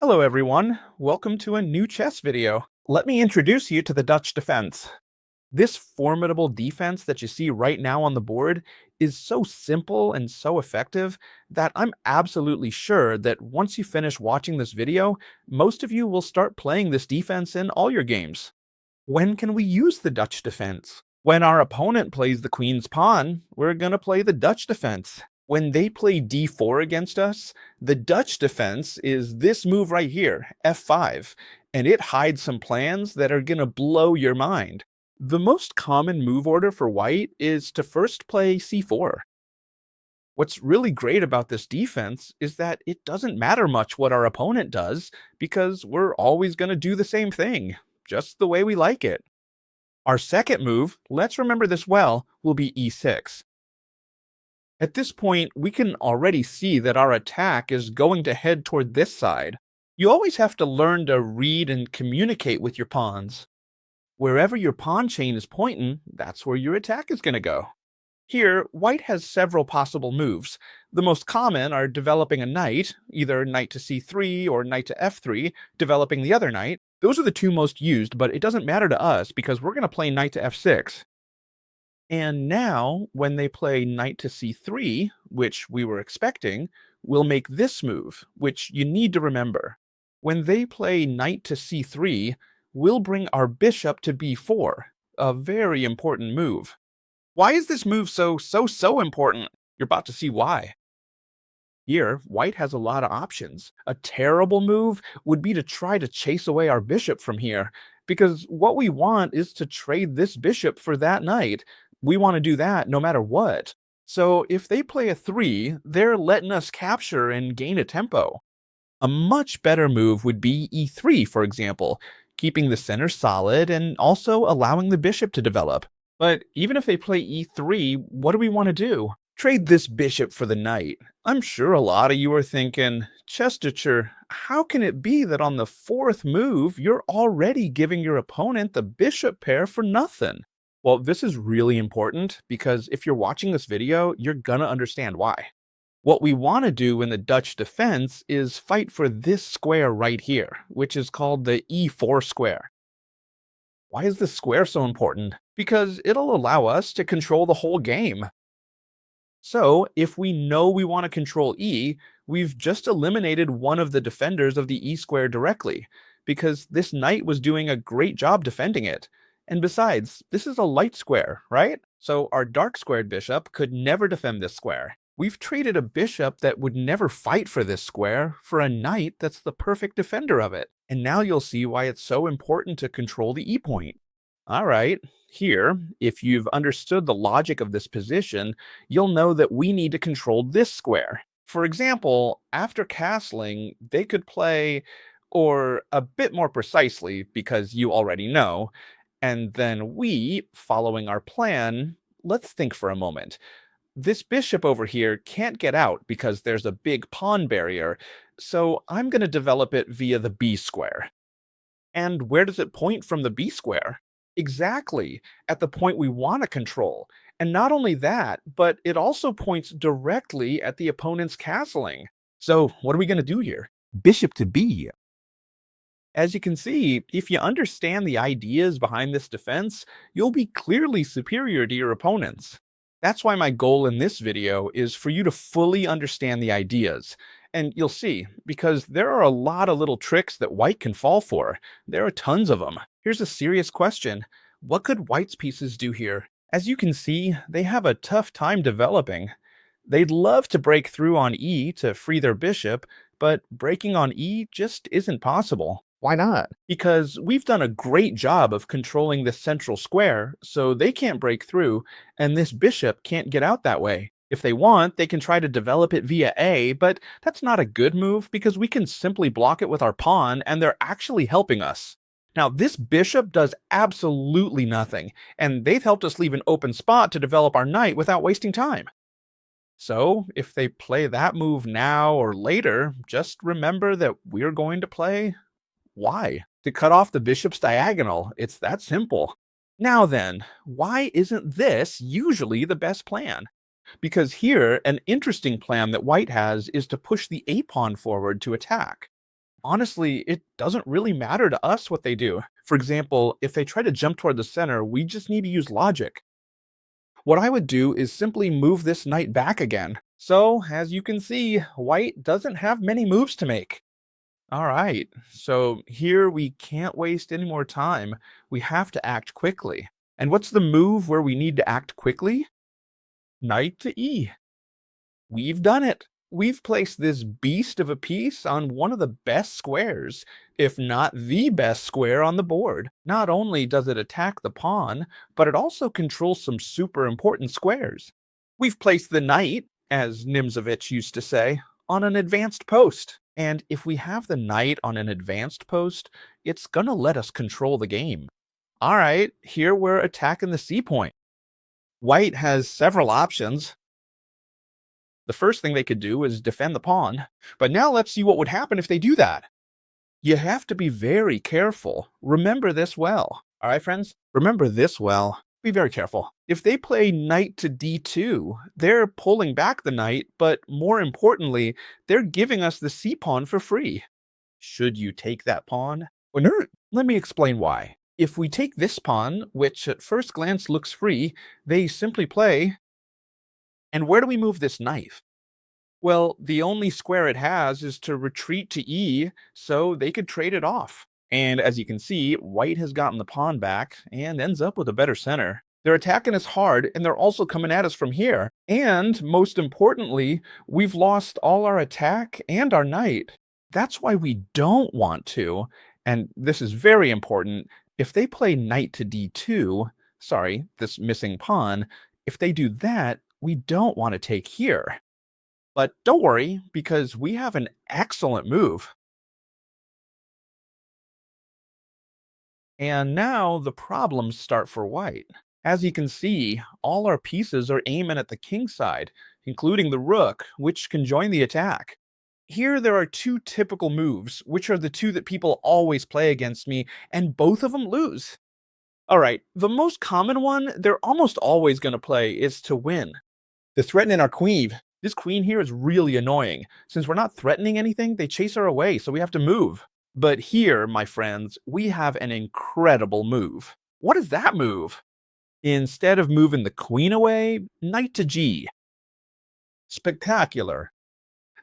Hello everyone, welcome to a new chess video. Let me introduce you to the Dutch defense. This formidable defense that you see right now on the board is so simple and so effective that I'm absolutely sure that once you finish watching this video, most of you will start playing this defense in all your games. When can we use the Dutch defense? When our opponent plays the queen's pawn, we're gonna play the Dutch defense. When they play d4 against us, the Dutch defense is this move right here, f5, and it hides some plans that are gonna blow your mind. The most common move order for white is to first play c4. What's really great about this defense is that it doesn't matter much what our opponent does because we're always gonna do the same thing, just the way we like it. Our second move, let's remember this well, will be e6. At this point, we can already see that our attack is going to head toward this side. You always have to learn to read and communicate with your pawns. Wherever your pawn chain is pointing, that's where your attack is going to go. Here, white has several possible moves. The most common are developing a knight, either knight to c3 or knight to f3, developing the other knight. Those are the two most used, but it doesn't matter to us because we're going to play knight to f6. And now, when they play knight to c3, which we were expecting, we'll make this move, which you need to remember. When they play knight to c3, we'll bring our bishop to b4, a very important move. Why is this move so important? You're about to see why. Here, white has a lot of options. A terrible move would be to try to chase away our bishop from here, because what we want is to trade this bishop for that knight. We want to do that no matter what. So if they play a 3, they're letting us capture and gain a tempo. A much better move would be e3, for example, keeping the center solid and also allowing the bishop to develop. But even if they play e3, what do we want to do? Trade this bishop for the knight. I'm sure a lot of you are thinking, CHESSTEACHER, how can it be that on the fourth move, you're already giving your opponent the bishop pair for nothing? Well, this is really important because if you're watching this video, you're gonna understand why. What we want to do in the Dutch defense is fight for this square right here, which is called the e4 square. Why is this square so important? Because it'll allow us to control the whole game. So, if we know we want to control e, we've just eliminated one of the defenders of the e square directly, because this knight was doing a great job defending it. And besides, this is a light square, right? So our dark squared bishop could never defend this square. We've traded a bishop that would never fight for this square for a knight that's the perfect defender of it. And now you'll see why it's so important to control the e-point. Alright, here, if you've understood the logic of this position, you'll know that we need to control this square. For example, after castling, they could play, or a bit more precisely, because you already know, and then we, following our plan, let's think for a moment. This bishop over here can't get out because there's a big pawn barrier, so I'm going to develop it via the b square. And where does it point from the b square? Exactly, at the point we want to control. And not only that, but it also points directly at the opponent's castling. So what are we going to do here? Bishop to b. As you can see, if you understand the ideas behind this defense, you'll be clearly superior to your opponents. That's why my goal in this video is for you to fully understand the ideas. And you'll see, because there are a lot of little tricks that white can fall for. There are tons of them. Here's a serious question. What could white's pieces do here? As you can see, they have a tough time developing. They'd love to break through on e to free their bishop, but breaking on e just isn't possible. Why not? Because we've done a great job of controlling this central square, so they can't break through, and this bishop can't get out that way. If they want, they can try to develop it via A, but that's not a good move because we can simply block it with our pawn, and they're actually helping us. Now, this bishop does absolutely nothing, and they've helped us leave an open spot to develop our knight without wasting time. So, if they play that move now or later, just remember that we're going to play why? To cut off the bishop's diagonal. It's that simple. Now then, why isn't this usually the best plan? Because here, an interesting plan that white has is to push the a-pawn forward to attack. Honestly, it doesn't really matter to us what they do. For example, if they try to jump toward the center, we just need to use logic. What I would do is simply move this knight back again. So, as you can see, white doesn't have many moves to make. Alright, so here we can't waste any more time. We have to act quickly. And what's the move where we need to act quickly? Knight to e. We've done it. We've placed this beast of a piece on one of the best squares, if not the best square on the board. Not only does it attack the pawn, but it also controls some super important squares. We've placed the knight, as Nimzovich used to say, on an advanced post. And if we have the knight on an advanced post, it's gonna let us control the game. Alright, here we're attacking the C point. White has several options. The first thing they could do is defend the pawn, but now let's see what would happen if they do that. You have to be very careful. Remember this well. All right, friends? Remember this well. Be very careful. If they play knight to d2, they're pulling back the knight, but more importantly, they're giving us the c pawn for free. Should you take that pawn? Well, no, let me explain why. If we take this pawn, which at first glance looks free, they simply play. And where do we move this knife? Well, the only square it has is to retreat to e, so they could trade it off. And as you can see, white has gotten the pawn back and ends up with a better center. They're attacking us hard, and they're also coming at us from here. And most importantly, we've lost all our attack and our knight. That's why we don't want to, and this is very important, if they play knight to d2, sorry, this missing pawn, if they do that, we don't want to take here. But don't worry, because we have an excellent move. And now the problems start for white. As you can see, all our pieces are aiming at the king side, including the rook, which can join the attack. Here there are two typical moves, which are the two that people always play against me, and both of them lose. Alright, the most common one they're almost always going to play is to win. They're threatening our queen. This queen here is really annoying. Since we're not threatening anything, they chase her away, so we have to move. But here, my friends, we have an incredible move. What is that move? Instead of moving the queen away, knight to g. Spectacular.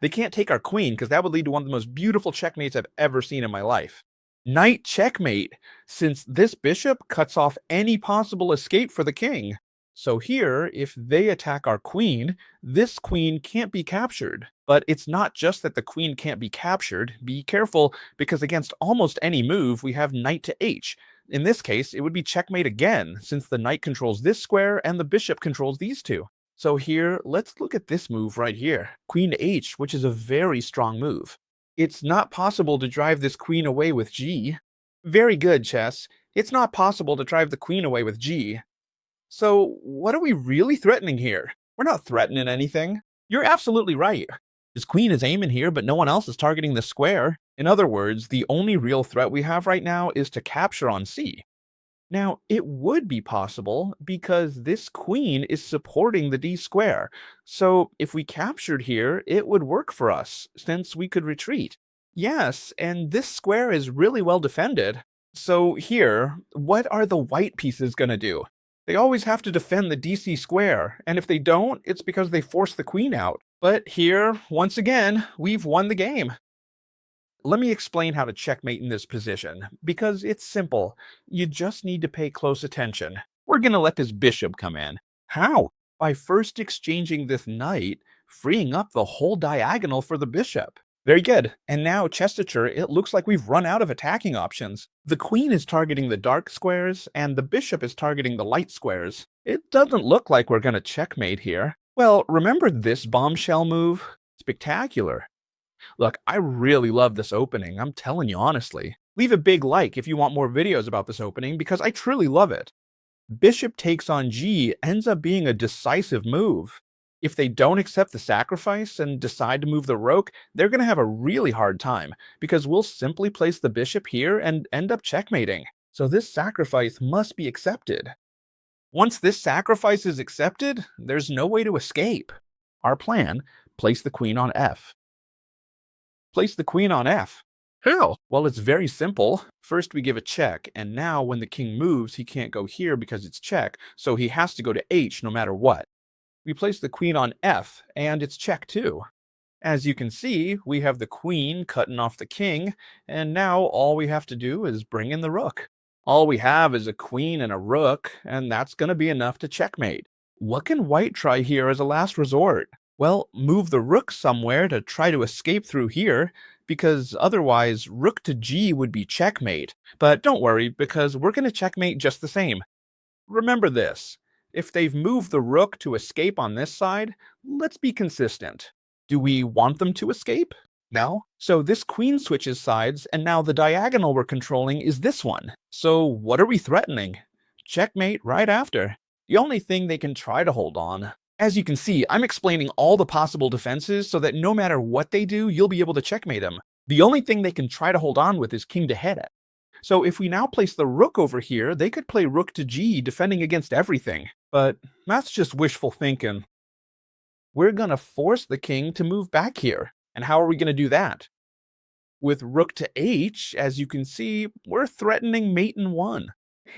They can't take our queen because that would lead to one of the most beautiful checkmates I've ever seen in my life. Knight checkmate, since this bishop cuts off any possible escape for the king. So here, if they attack our queen, this queen can't be captured. But it's not just that the queen can't be captured. Be careful, because against almost any move, we have knight to h. In this case, it would be checkmate again, since the knight controls this square and the bishop controls these two. So here, let's look at this move right here, queen to h, which is a very strong move. It's not possible to drive this queen away with g. Very good, chess. It's not possible to drive the queen away with g. So, what are we really threatening here? We're not threatening anything. You're absolutely right. This queen is aiming here, but no one else is targeting the square. In other words, the only real threat we have right now is to capture on c. Now, it would be possible because this queen is supporting the d square. So, if we captured here, it would work for us, since we could retreat. Yes, and this square is really well defended. So here, what are the white pieces gonna do? They always have to defend the DC square, and if they don't, it's because they force the queen out. But here, once again, we've won the game. Let me explain how to checkmate in this position, because it's simple. You just need to pay close attention. We're gonna let this bishop come in. How? By first exchanging this knight, freeing up the whole diagonal for the bishop. Very good. And now, CHESSTEACHER, it looks like we've run out of attacking options. The queen is targeting the dark squares, and the bishop is targeting the light squares. It doesn't look like we're gonna checkmate here. Well, remember this bombshell move? Spectacular. Look, I really love this opening, I'm telling you honestly. Leave a big like if you want more videos about this opening, because I truly love it. Bishop takes on g ends up being a decisive move. If they don't accept the sacrifice and decide to move the rook, they're going to have a really hard time, because we'll simply place the bishop here and end up checkmating. So this sacrifice must be accepted. Once this sacrifice is accepted, there's no way to escape. Our plan, place the queen on f. Place the queen on f. How? Well, it's very simple. First, we give a check, and now when the king moves, he can't go here because it's check, so he has to go to H no matter what. We place the queen on F, and it's check too. As you can see, we have the queen cutting off the king, and now all we have to do is bring in the rook. All we have is a queen and a rook, and that's going to be enough to checkmate. What can white try here as a last resort? Well, move the rook somewhere to try to escape through here, because otherwise rook to g would be checkmate. But don't worry, because we're going to checkmate just the same. Remember this, if they've moved the rook to escape on this side, let's be consistent. Do we want them to escape? No. So this queen switches sides, and now the diagonal we're controlling is this one. So what are we threatening? Checkmate right after. The only thing they can try to hold on. As you can see, I'm explaining all the possible defenses so that no matter what they do, you'll be able to checkmate them. The only thing they can try to hold on with is king to head. So if we now place the rook over here, they could play rook to g, defending against everything. But that's just wishful thinking. We're going to force the king to move back here. And how are we going to do that? With rook to h, as you can see, we're threatening mate in 1.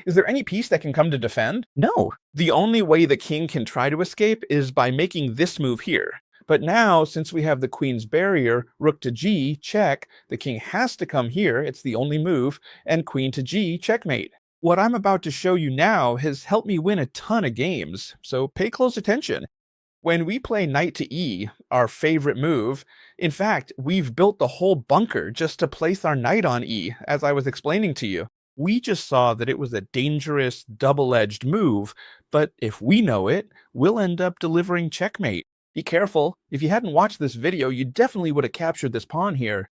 Is there any piece that can come to defend? No. The only way the king can try to escape is by making this move here. But now, since we have the queen's barrier, rook to g, check, the king has to come here, it's the only move, and queen to g, checkmate. What I'm about to show you now has helped me win a ton of games, so pay close attention. When we play knight to e, our favorite move, in fact, we've built the whole bunker just to place our knight on e, as I was explaining to you. We just saw that it was a dangerous, double-edged move, but if we know it, we'll end up delivering checkmate. Be careful, if you hadn't watched this video, you definitely would have captured this pawn here.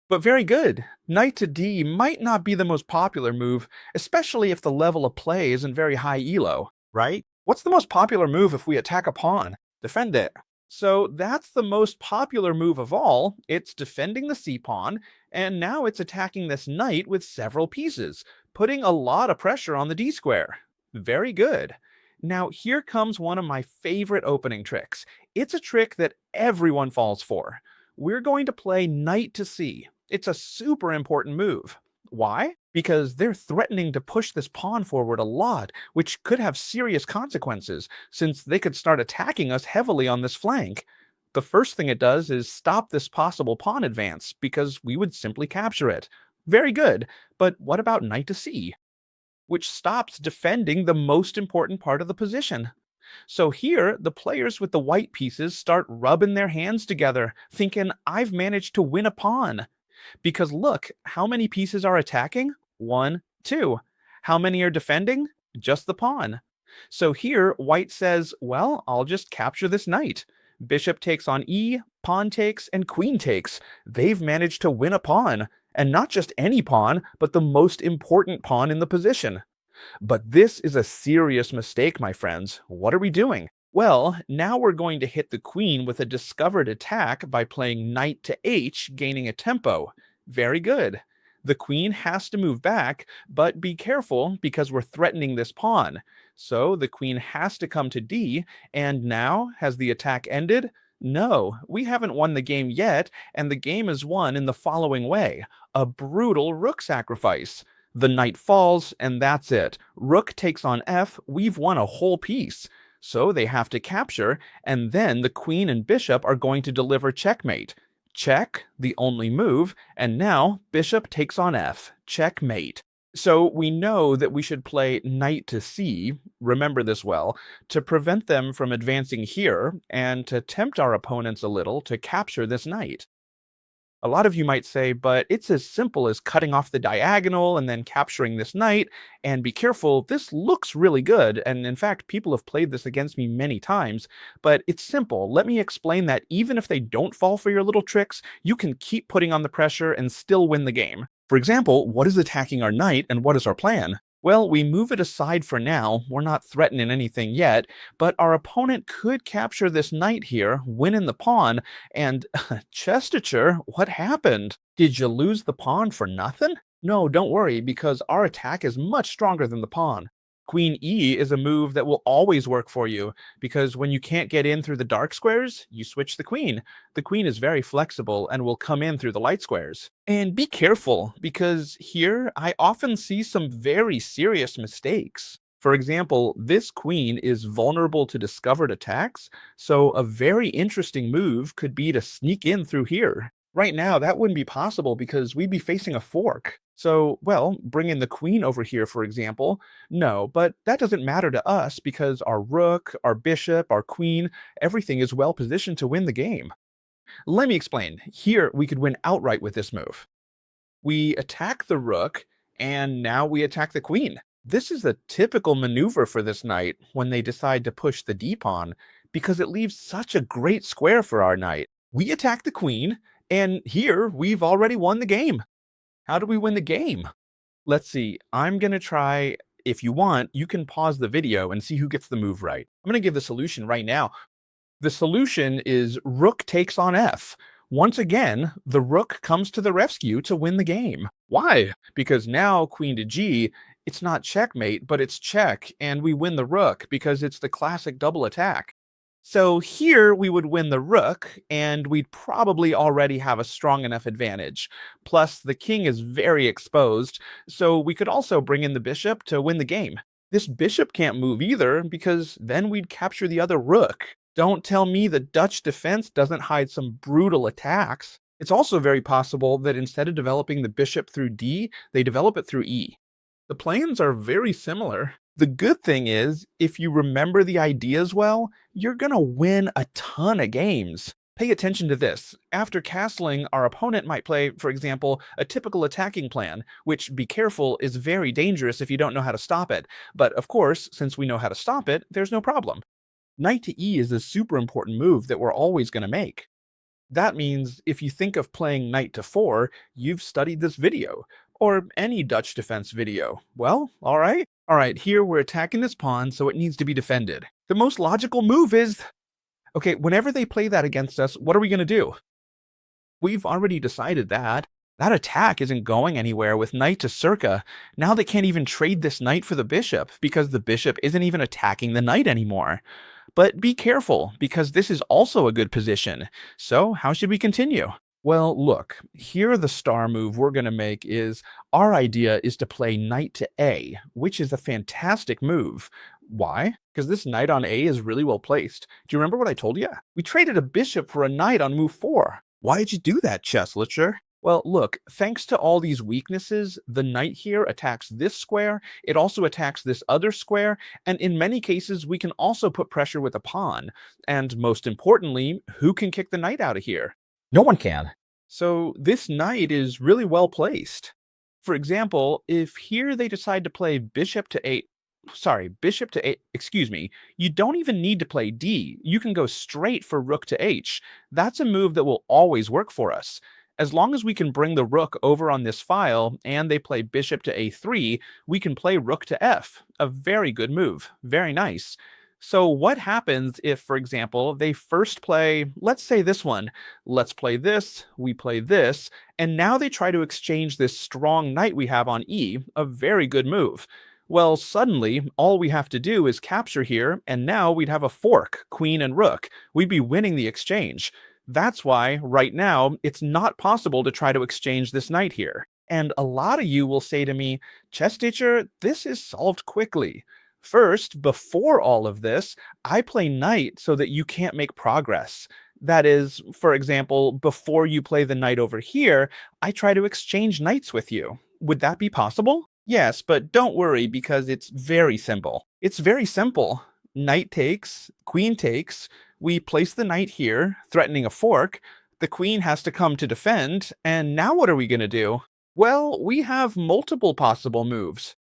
But very good, knight to d might not be the most popular move, especially if the level of play isn't very high elo, right? What's the most popular move if we attack a pawn? Defend it. So that's the most popular move of all. It's defending the c-pawn, and now it's attacking this knight with several pieces, putting a lot of pressure on the d-square. Very good. Now here comes one of my favorite opening tricks. It's a trick that everyone falls for. We're going to play knight to c. It's a super important move. Why? Because they're threatening to push this pawn forward a lot, which could have serious consequences, since they could start attacking us heavily on this flank. The first thing it does is stop this possible pawn advance, because we would simply capture it. Very good, but what about knight to c? Which stops defending the most important part of the position. So here, the players with the white pieces start rubbing their hands together, thinking, I've managed to win a pawn. Because look, how many pieces are attacking? 1, 2. How many are defending? Just the pawn. So here, white says, well, I'll just capture this knight. Bishop takes on e, pawn takes, and queen takes. They've managed to win a pawn. And not just any pawn, but the most important pawn in the position. But this is a serious mistake, my friends. What are we doing? Well, now we're going to hit the queen with a discovered attack by playing knight to h, gaining a tempo. Very good. The queen has to move back, but be careful because we're threatening this pawn. So the queen has to come to d, and now, has the attack ended? No, we haven't won the game yet, and the game is won in the following way. A brutal rook sacrifice. The knight falls, and that's it. Rook takes on f, we've won a whole piece. So they have to capture, and then the queen and bishop are going to deliver checkmate. Check, the only move, and now bishop takes on f. Checkmate. So we know that we should play knight to c, remember this well, to prevent them from advancing here, and to tempt our opponents a little to capture this knight. A lot of you might say, but it's as simple as cutting off the diagonal and then capturing this knight, and be careful, this looks really good, and in fact, people have played this against me many times, but it's simple. Let me explain that even if they don't fall for your little tricks, you can keep putting on the pressure and still win the game. For example, what is attacking our knight, and what is our plan? Well, we move it aside for now, we're not threatening anything yet, but our opponent could capture this knight here, win in the pawn, and CHESSTEACHER, what happened? Did you lose the pawn for nothing? No, don't worry, because our attack is much stronger than the pawn. Queen E is a move that will always work for you because when you can't get in through the dark squares, you switch the queen. The queen is very flexible and will come in through the light squares. And be careful because here I often see some very serious mistakes. For example, this queen is vulnerable to discovered attacks, so a very interesting move could be to sneak in through here. Right now, that wouldn't be possible because we'd be facing a fork. So, well, bring in the queen over here, for example. No, but that doesn't matter to us because our rook, our bishop, our queen, everything is well positioned to win the game. Let me explain. Here, we could win outright with this move. We attack the rook, and now we attack the queen. This is a typical maneuver for this knight when they decide to push the d-pawn, because it leaves such a great square for our knight. We attack the queen, and here we've already won the game. How do we win the game? Let's see. I'm going to try. If you want, you can pause the video and see who gets the move right. I'm going to give the solution right now. The solution is rook takes on f. Once again, the rook comes to the rescue to win the game. Why? Because now queen to g, it's not checkmate, but it's check, and we win the rook because it's the classic double attack. So here we would win the rook, and we'd probably already have a strong enough advantage. Plus, the king is very exposed, so we could also bring in the bishop to win the game. This bishop can't move either, because then we'd capture the other rook. Don't tell me the Dutch defense doesn't hide some brutal attacks. It's also very possible that instead of developing the bishop through D, they develop it through E. The plans are very similar. The good thing is, if you remember the ideas well, you're gonna win a ton of games. Pay attention to this. After castling, our opponent might play, for example, a typical attacking plan, which, be careful, is very dangerous if you don't know how to stop it. But of course, since we know how to stop it, there's no problem. Knight to E is a super important move that we're always gonna make. That means if you think of playing knight to 4, you've studied this video, or any Dutch defense video. Well, alright. Alright, here we're attacking this pawn, so it needs to be defended. The most logical move is... Okay, whenever they play that against us, what are we gonna do? We've already decided that. That attack isn't going anywhere with knight to circa. Now they can't even trade this knight for the bishop, because the bishop isn't even attacking the knight anymore. But be careful, because this is also a good position. So how should we continue? Well, look, here the star move we're going to make is, our idea is to play knight to A, which is a fantastic move. Why? Because this knight on A is really well placed. Do you remember what I told you? We traded a bishop for a knight on move 4. Why did you do that, CHESSTEACHER? Well, look, thanks to all these weaknesses, the knight here attacks this square, it also attacks this other square, and in many cases we can also put pressure with a pawn. And most importantly, who can kick the knight out of here? No one can. So this knight is really well placed. For example, if here they decide to play bishop to A, excuse me, you don't even need to play D. You can go straight for rook to H. That's a move that will always work for us. As long as we can bring the rook over on this file and they play bishop to A3, we can play rook to F. A very good move. Very nice. So what happens if, for example, they first play, let's say this one, let's play this, we play this, and now they try to exchange this strong knight we have on E, a very good move. Well, suddenly, all we have to do is capture here, and now we'd have a fork, queen and rook. We'd be winning the exchange. That's why, right now, it's not possible to try to exchange this knight here. And a lot of you will say to me, CHESSTEACHER, this is solved quickly. First, before all of this, I play knight so that you can't make progress. That is, for example, before you play the knight over here, I try to exchange knights with you. Would that be possible? Yes, but don't worry because it's very simple. It's very simple. Knight takes, queen takes, we place the knight here, threatening a fork, the queen has to come to defend, and now what are we going to do? Well, we have multiple possible moves.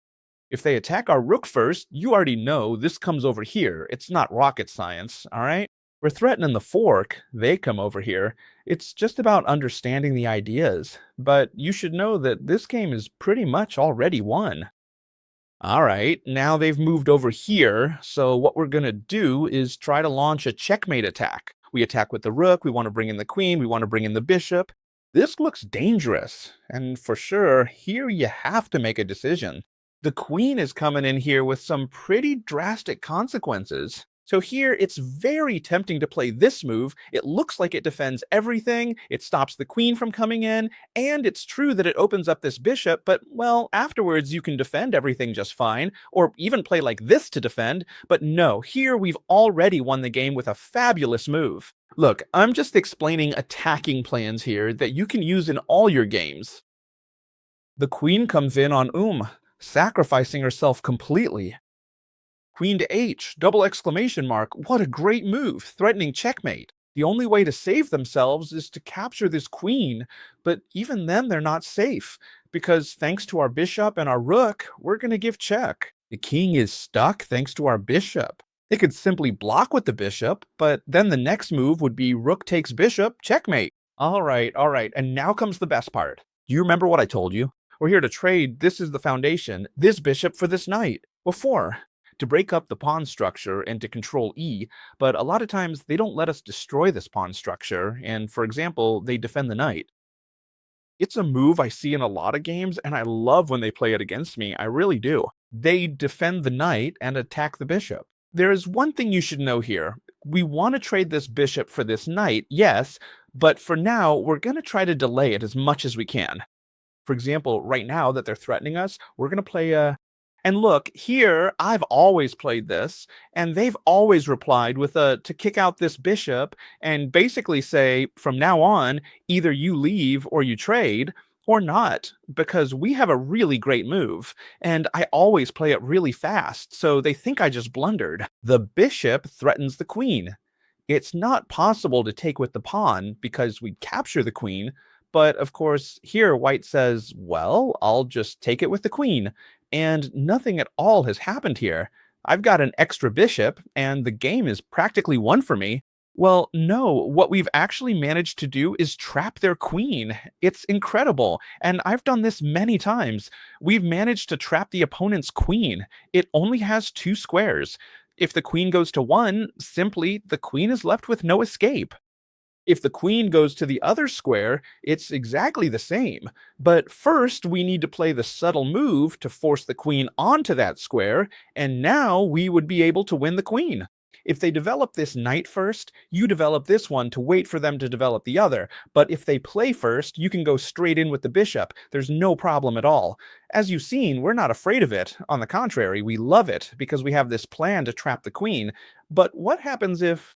If they attack our rook first, you already know this comes over here. It's not rocket science, alright? We're threatening the fork, they come over here. It's just about understanding the ideas, but you should know that this game is pretty much already won. Alright, now they've moved over here, so what we're gonna do is try to launch a checkmate attack. We attack with the rook, we want to bring in the queen, we want to bring in the bishop. This looks dangerous, and for sure, here you have to make a decision. The queen is coming in here with some pretty drastic consequences. So here, it's very tempting to play this move. It looks like it defends everything, it stops the queen from coming in, and it's true that it opens up this bishop, but, well, afterwards you can defend everything just fine, or even play like this to defend, but no, here we've already won the game with a fabulous move. Look, I'm just explaining attacking plans here that you can use in all your games. The queen comes in on sacrificing herself completely. Queen to h, double exclamation mark, what a great move, threatening checkmate. The only way to save themselves is to capture this queen, but even then they're not safe, because thanks to our bishop and our rook, we're gonna give check. The king is stuck thanks to our bishop. They could simply block with the bishop, but then the next move would be rook takes bishop, checkmate. Alright, and now comes the best part. Do you remember what I told you? We're here to trade, this is the foundation, this bishop for this knight. Before, to break up the pawn structure and to control E, but a lot of times they don't let us destroy this pawn structure, and for example, they defend the knight. It's a move I see in a lot of games, and I love when they play it against me, I really do. They defend the knight and attack the bishop. There is one thing you should know here. We want to trade this bishop for this knight, yes, but for now, we're going to try to delay it as much as we can. For example, right now that they're threatening us, we're going to play a... And look, here, I've always played this, and they've always replied with a to kick out this bishop, and basically say, from now on, either you leave or you trade, or not, because we have a really great move, and I always play it really fast, so they think I just blundered. The bishop threatens the queen. It's not possible to take with the pawn because we'd capture the queen, but of course, here white says, well, I'll just take it with the queen, and nothing at all has happened here. I've got an extra bishop, and the game is practically won for me. Well, no, what we've actually managed to do is trap their queen. It's incredible, and I've done this many times. We've managed to trap the opponent's queen. It only has 2 squares. If the queen goes to 1, simply, the queen is left with no escape. If the queen goes to the other square, it's exactly the same. But first, we need to play the subtle move to force the queen onto that square, and now we would be able to win the queen. If they develop this knight first, you develop this one to wait for them to develop the other. But if they play first, you can go straight in with the bishop. There's no problem at all. As you've seen, we're not afraid of it. On the contrary, we love it because we have this plan to trap the queen. But what happens if...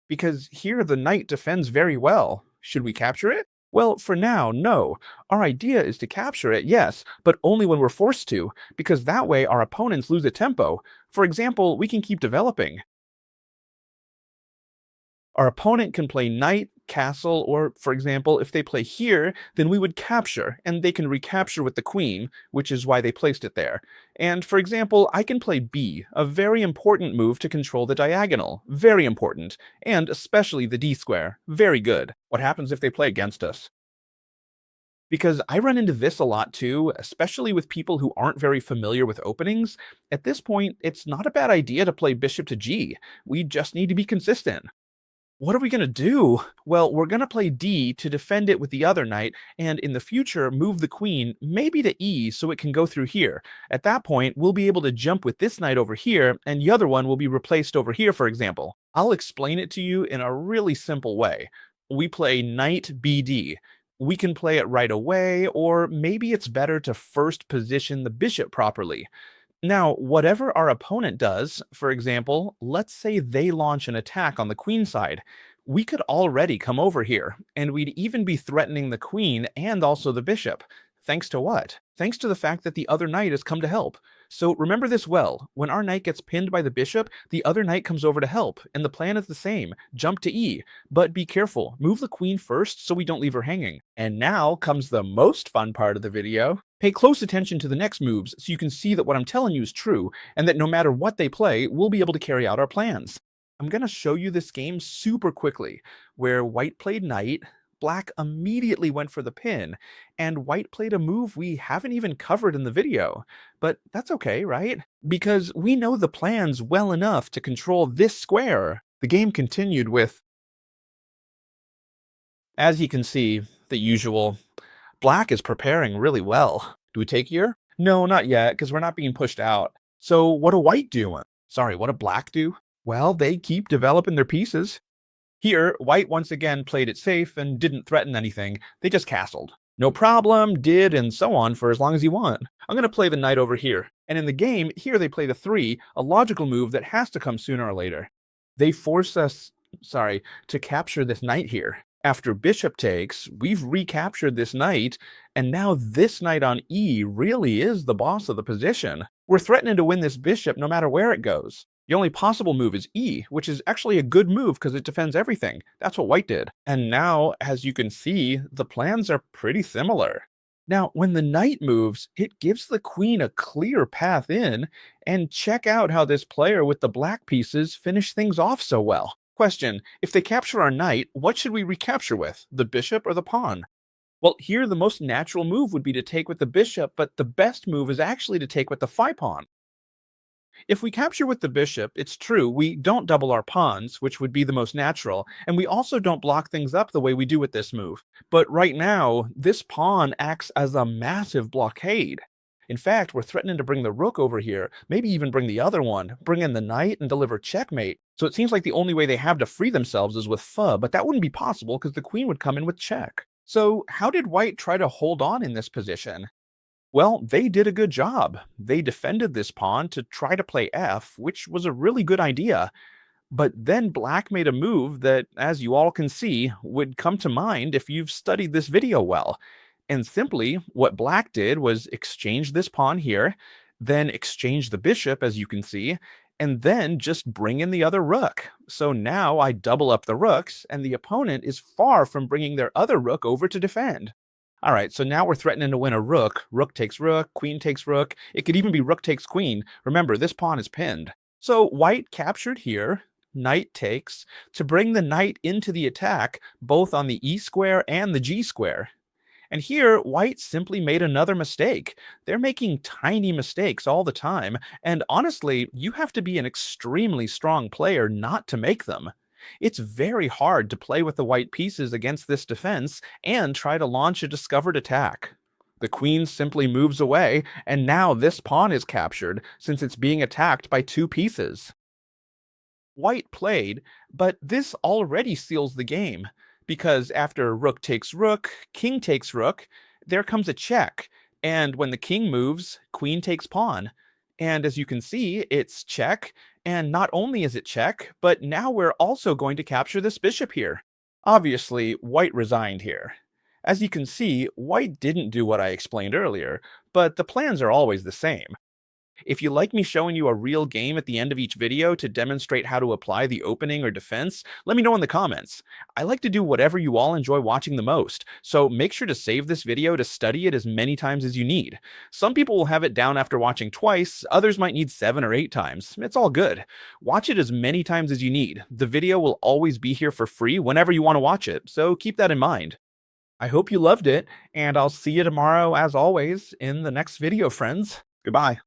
Because here the knight defends very well. Should we capture it? Well, for now, no. Our idea is to capture it, yes, but only when we're forced to, because that way our opponents lose a tempo. For example, we can keep developing. Our opponent can play knight, castle, or, for example, if they play here, then we would capture, and they can recapture with the queen, which is why they placed it there. And, for example, I can play b, a very important move to control the diagonal. Very important. And especially the d-square. Very good. What happens if they play against us? Because I run into this a lot too, especially with people who aren't very familiar with openings. At this point, it's not a bad idea to play bishop to g. We just need to be consistent. What are we going to do? Well, we're going to play d to defend it with the other knight, and in the future move the queen maybe to e so it can go through here. At that point, we'll be able to jump with this knight over here, and the other one will be replaced over here, for example. I'll explain it to you in a really simple way. We play knight bd. We can play it right away, or maybe it's better to first position the bishop properly. Now, whatever our opponent does, for example, let's say they launch an attack on the queen side, we could already come over here, and we'd even be threatening the queen and also the bishop. Thanks to what? Thanks to the fact that the other knight has come to help. So remember this well, when our knight gets pinned by the bishop, the other knight comes over to help, and the plan is the same, jump to e. But be careful, move the queen first so we don't leave her hanging. And now comes the most fun part of the video. Pay close attention to the next moves so you can see that what I'm telling you is true, and that no matter what they play, we'll be able to carry out our plans. I'm going to show you this game super quickly, where white played knight, black immediately went for the pin, and white played a move we haven't even covered in the video. But that's okay, right? Because we know the plans well enough to control this square. The game continued with... As you can see, the usual. Black is preparing really well. Do we take here? No, not yet, because we're not being pushed out. So what do white do? Sorry, what do black do? Well, they keep developing their pieces. Here, white once again played it safe and didn't threaten anything. They just castled. No problem, did, and so on for as long as you want. I'm going to play the knight over here. And in the game, here they play the 3, a logical move that has to come sooner or later. They force us, to capture this knight here. After bishop takes, we've recaptured this knight, and now this knight on e really is the boss of the position. We're threatening to win this bishop no matter where it goes. The only possible move is e, which is actually a good move because it defends everything. That's what white did. And now, as you can see, the plans are pretty similar. Now, when the knight moves, it gives the queen a clear path in, and check out how this player with the black pieces finished things off so well. Question, if they capture our knight, what should we recapture with, the bishop or the pawn? Well, here the most natural move would be to take with the bishop, but the best move is actually to take with the phi pawn. If we capture with the bishop, it's true, we don't double our pawns, which would be the most natural, and we also don't block things up the way we do with this move. But right now, this pawn acts as a massive blockade. In fact, we're threatening to bring the rook over here, maybe even bring the other one, bring in the knight and deliver checkmate. So it seems like the only way they have to free themselves is with pho, but that wouldn't be possible because the queen would come in with check. So how did white try to hold on in this position? Well, they did a good job. They defended this pawn to try to play f, which was a really good idea. But then black made a move that, as you all can see, would come to mind if you've studied this video well. And simply, what black did was exchange this pawn here, then exchange the bishop, as you can see, and then just bring in the other rook. So now I double up the rooks, and the opponent is far from bringing their other rook over to defend. All right, so now we're threatening to win a rook. Rook takes rook, queen takes rook. It could even be rook takes queen. Remember, this pawn is pinned. So white captured here, knight takes, to bring the knight into the attack, both on the e square and the g square. And here, white simply made another mistake. They're making tiny mistakes all the time, and honestly, you have to be an extremely strong player not to make them. It's very hard to play with the white pieces against this defense and try to launch a discovered attack. The queen simply moves away, and now this pawn is captured since it's being attacked by 2 pieces. White played, but this already seals the game, because after rook takes rook, king takes rook, there comes a check, and when the king moves, queen takes pawn. And as you can see, it's check, and not only is it check, but now we're also going to capture this bishop here. Obviously, white resigned here. As you can see, white didn't do what I explained earlier, but the plans are always the same. If you like me showing you a real game at the end of each video to demonstrate how to apply the opening or defense, let me know in the comments. I like to do whatever you all enjoy watching the most, so make sure to save this video to study it as many times as you need. Some people will have it down after watching twice, others might need 7 or 8 times. It's all good. Watch it as many times as you need. The video will always be here for free whenever you want to watch it, so keep that in mind. I hope you loved it, and I'll see you tomorrow as always in the next video, friends. Goodbye.